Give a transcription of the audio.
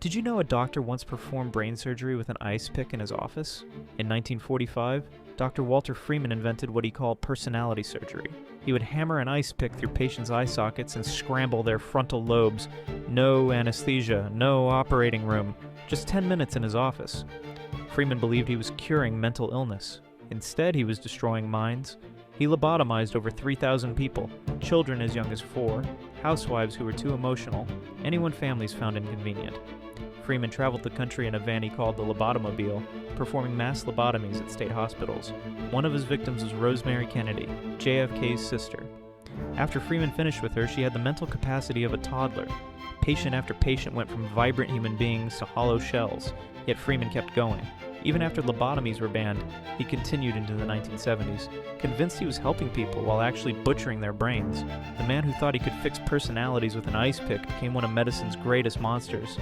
Did you know a doctor once performed brain surgery with an ice pick in his office? In 1945, Dr. Walter Freeman invented what he called personality surgery. He would hammer an ice pick through patients' eye sockets and scramble their frontal lobes. No anesthesia, no operating room, just 10 minutes in his office. Freeman believed he was curing mental illness. Instead, he was destroying minds. He lobotomized over 3,000 people, children as young as 4, housewives who were too emotional, anyone families found inconvenient. Freeman traveled the country in a van he called the Lobotomobile, performing mass lobotomies at state hospitals. One of his victims was Rosemary Kennedy, JFK's sister. After Freeman finished with her, she had the mental capacity of a toddler. Patient after patient went from vibrant human beings to hollow shells, yet Freeman kept going. Even after lobotomies were banned, he continued into the 1970s, convinced he was helping people while actually butchering their brains. The man who thought he could fix personalities with an ice pick became one of medicine's greatest monsters.